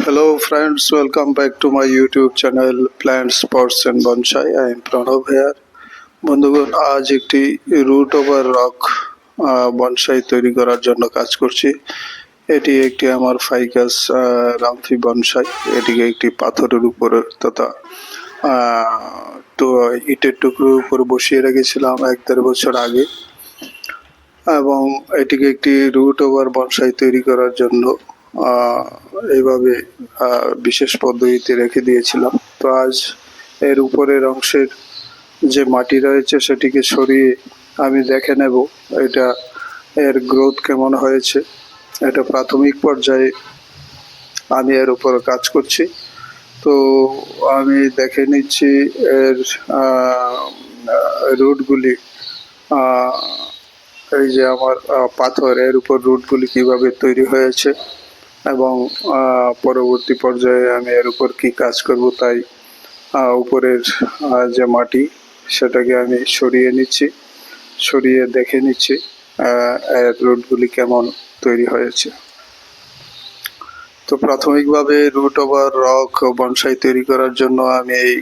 Hello friends, welcome back to my YouTube channel Plants, Pots and Bonsai. I am Pranav here. বন্ধুগণ, আজ একটি root over rock bonsai তৈরি করার জন্য কাজ করছি। এটি একটি আমার ফাইকাস রামফি বনসাই। এটিকে একটি পাথরের উপর তথা ইটের টুকরোর উপর বসিয়ে রেখেছিলাম 1-1.5 বছর আগে, এবং এটিকে একটি রুট ওভার বনসাই তৈরি করার জন্য এইভাবে বিশেষ পদ্ধতিতে রেখে দিয়েছিলাম। তো আজ এর উপরের অংশের যে মাটি রয়েছে সেটিকে সরিয়ে আমি দেখে নেব এটা এর গ্রোথ কেমন হয়েছে। এটা প্রাথমিক পর্যায়ে আমি এর উপর কাজ করছি। তো আমি দেখে নিচ্ছি এর রুটগুলি, এই যে আমার পাথর, এর উপর রুটগুলি কিভাবে তৈরি হয়েছে, এবং পরবর্তী পর্যায়ে আমি এর উপর কি কাজ করব তাই উপরের যে মাটি সেটাকে আমি সরিয়ে দেখে নিচ্ছি এর রুটগুলি কেমন তৈরি হয়েছে। তো প্রাথমিকভাবে রুট ওভার রক বনসাই তৈরি করার জন্য আমি এই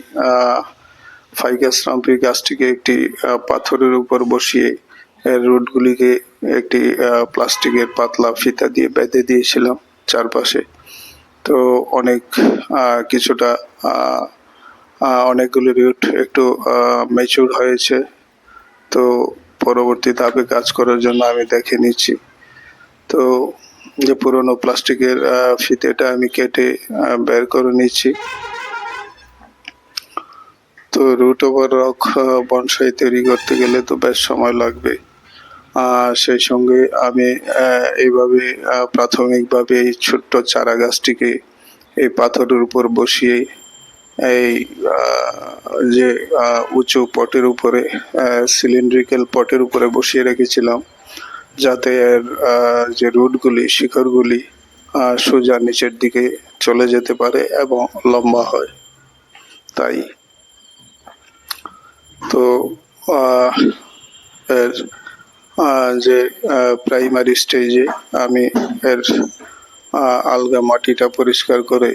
ফাইকাস রামফি গাছটিকে একটি পাথরের উপর বসিয়ে এর রুটগুলিকে একটি প্লাস্টিকের পাতলা ফিতা দিয়ে বেঁধে দিয়েছিলাম চারপাশে। তো অনেকগুলি রুট একটু ম্যাচিউর হয়েছে। তো পরবর্তী ধাপে কাজ করার জন্য আমি দেখে নিচ্ছি। তো যে পুরনো প্লাস্টিকের ফিতেটা আমি কেটে বের করে নিচ্ছি। তো রুট ওভার রক বনসাই তৈরি করতে গেলে তো বেশ সময় লাগবে। সেই সঙ্গে আমি এইভাবে প্রাথমিকভাবে এই ছোট্ট চারা গাছটিকে এই পাথরের উপর বসিয়ে এই যে উঁচু পটের উপরে, সিলিন্ড্রিক্যাল পটের উপরে বসিয়ে রেখেছিলাম, যাতে এর যে রুটগুলি, শিকড়গুলি সোজা নিচের দিকে চলে যেতে পারে এবং লম্বা হয়। তাই তো এর যে প্রাইমারি স্টেজে আমি এর আলগা মাটিটা পরিষ্কার করে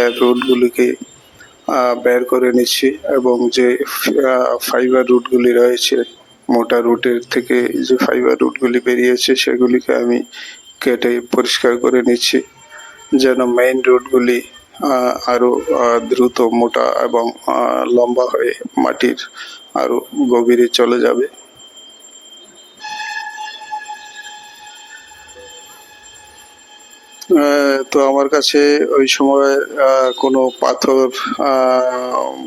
এর রুটগুলিকে বের করে নিচ্ছি, এবং যে ফাইবার রুটগুলি রয়েছে, মোটা রুটের থেকে যে ফাইবার রুটগুলি বেরিয়েছে সেগুলিকে আমি কেটে পরিষ্কার করে নিচ্ছি, যেন মেইন রুটগুলি আরো দ্রুত মোটা এবং লম্বা হয়ে মাটির আরো গভীরে চলে যাবে। তো আমার কাছে ওই সময় কোনো পাথর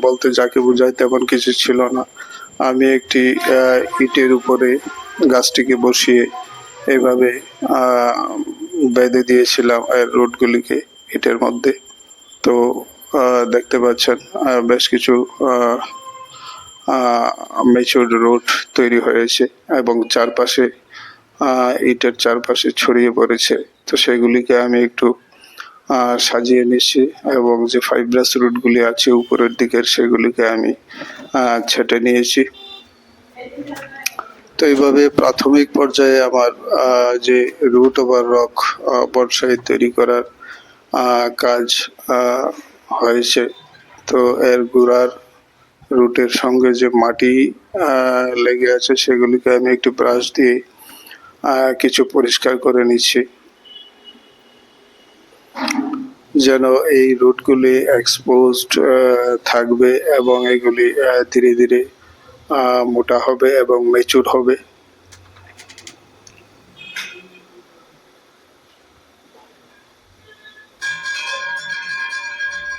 বলতে যাকে বোঝায় তেমন কিছু ছিল না। আমি একটি ইটের উপরে গাছটিকে বসিয়ে এইভাবে বেঁধে দিয়েছিলাম এর রুটগুলিকে ইটের মধ্যে। তো দেখতে পাচ্ছেন বেশ কিছু ম্যাচিউরড রুট তৈরি হয়েছে এবং চারপাশে ইটের চারপাশে ছড়িয়ে পড়েছে। তো সেগুলিকে আমি একটু সাজিয়ে নিচ্ছি, এবং যে ফাইব্রাস রুটগুলি আছে উপরের দিকের সেগুলিকে আমি ছেটে নিয়েছি। তো এইভাবে প্রাথমিক পর্যায়ে আমার যে রুট ওভার রক বনসাই তৈরি করার কাজ হয়েছে। তো এর গোড়ার রুটের সঙ্গে যে মাটি লেগে আছে সেগুলিকে আমি একটু ব্রাশ দিয়ে কিছু পরিষ্কার করে নিচ্ছি, যেন এই রুটগুলি এক্সপোজড থাকবে এবং এগুলি ধীরে ধীরে মোটা হবে এবং ম্যাচিউর হবে।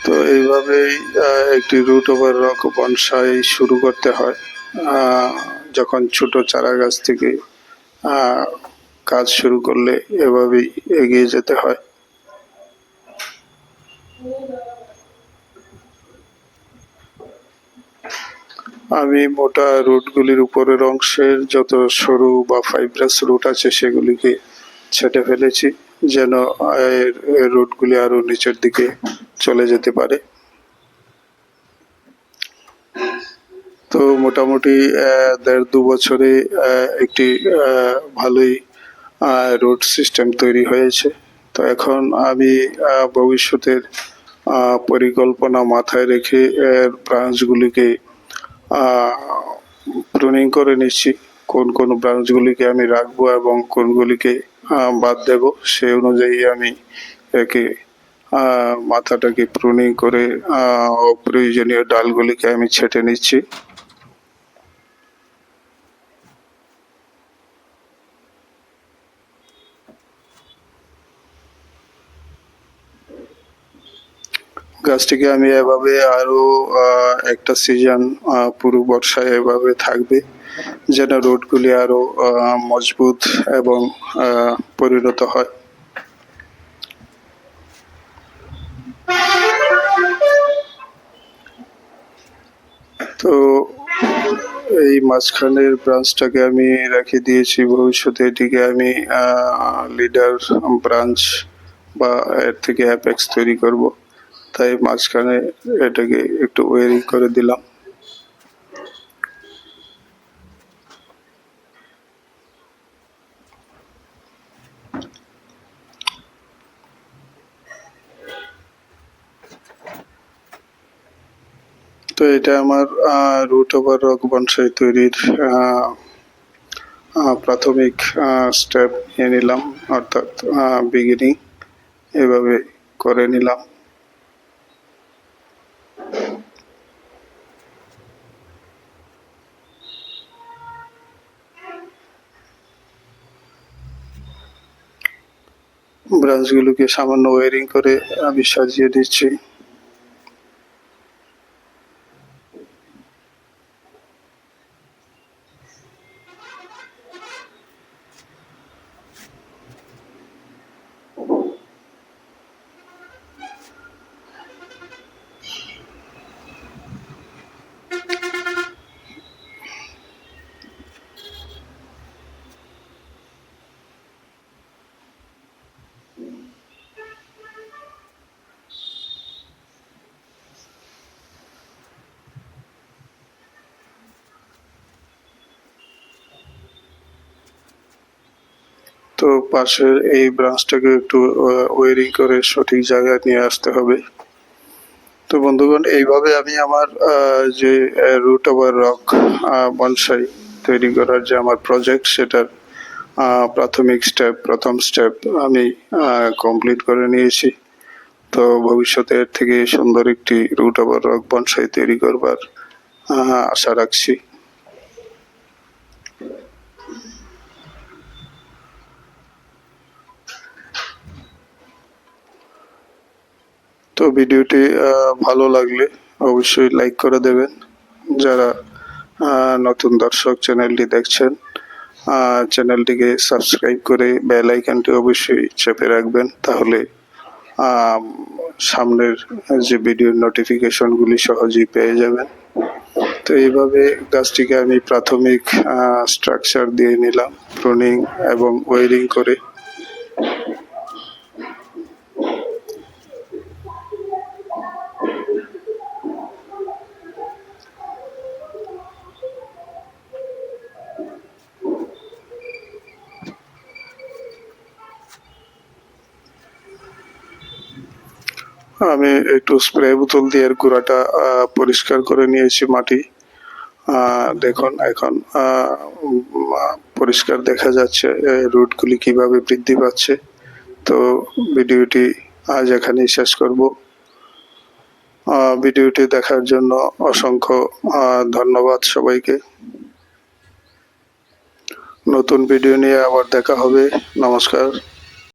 তো এইভাবেই একটি রুট ওভার রক বনসাই শুরু করতে হয়। যখন ছোট চারা গাছ থেকে কাজ শুরু করলে এভাবেই এগিয়ে যেতে হয়। আমি মোটা রুটগুলির উপরের অংশের যত সরু বা ফাইব্রাস রুট আছে সেগুলিকে ছেটে ফেলেছি, যেন এর রুটগুলি আরো নিচের দিকে চলে যেতে পারে। তো মোটামুটি 1.5-2 বছরে একটি ভালোই রুট সিস্টেম তৈরি হয়েছে। তো এখন আমি ভবিষ্যতের পরিকল্পনা মাথায় রেখে এর ব্রাঞ্চগুলিকে প্রুনিং করে নিচ্ছি। কোন কোন ব্রাঞ্চগুলিকে আমি রাখবো এবং কোনগুলিকে বাদ দেব, সেই অনুযায়ী আমি একে মাথাটাকে প্রুনিং করে অপ্রয়োজনীয় ডালগুলিকে আমি ছেঁটে নিচ্ছি। গাছটিকে আমি এভাবে আরো একটা সিজন পুরো বর্ষায় এভাবে থাকবে, যেন রুটগুলি আরো মজবুত এবং পরিণত হয়। তো এই মাঝখানের ব্রাঞ্চটাকে আমি রেখে দিয়েছি, ভবিষ্যতে এটিকে আমি লিডার ব্রাঞ্চ বা এর থেকে অ্যাপেক্স তৈরি করব, তাই মাঝখানে এটাকে একটু ওয়ারিং করে দিলাম। তো এটা আমার রুট ওভার রক বনসাই তৈরির প্রাথমিক স্টেপ নিয়ে নিলাম, অর্থাৎ বিগিনিং এভাবে করে নিলাম। ব্রাঞ্চগুলোকে সামান্য ওয়ারিং করে আমি সাজিয়ে দিচ্ছি। তো পাশের এই ব্রাঞ্চটাকে একটু ওয়ারিং করে সঠিক জায়গায় নিয়ে আসতে হবে। তো বন্ধুগণ, এইভাবে আমি আমার যে রুট ওভার রক বনসাই তৈরি করার যে আমার প্রজেক্ট, সেটার প্রথম স্টেপ আমি কমপ্লিট করে নিয়েছি। তো ভবিষ্যতে এর থেকে সুন্দর একটি রুট ওভার রক বনসাই তৈরি করবার আশা রাখছি। তো ভিডিওটি ভালো লাগলে অবশ্যই লাইক করে দেবেন। যারা নতুন দর্শক চ্যানেলটি দেখছেন, চ্যানেলটিকে সাবস্ক্রাইব করে বেল আইকনটি অবশ্যই চেপে রাখবেন, তাহলে সামনের যে ভিডিওর নোটিফিকেশনগুলি সহজেই পেয়ে যাবেন। তো এইভাবে গাছটিকে আমি প্রাথমিক স্ট্রাকচার দিয়ে নিলাম, প্রুনিং এবং ওয়ারিং করে। আমি একটু স্প্রে বোতল দিয়ে গোড়াটা পরিষ্কার করে নিয়েছি মাটি। দেখুন এখন পরিষ্কার দেখা যাচ্ছে রুটগুলি কিভাবে বৃদ্ধি পাচ্ছে। তো ভিডিওটি আজ এখানেই শেষ করব। ভিডিওটি দেখার জন্য অসংখ্য ধন্যবাদ সবাইকে। নতুন ভিডিও নিয়ে আবার দেখা হবে। নমস্কার।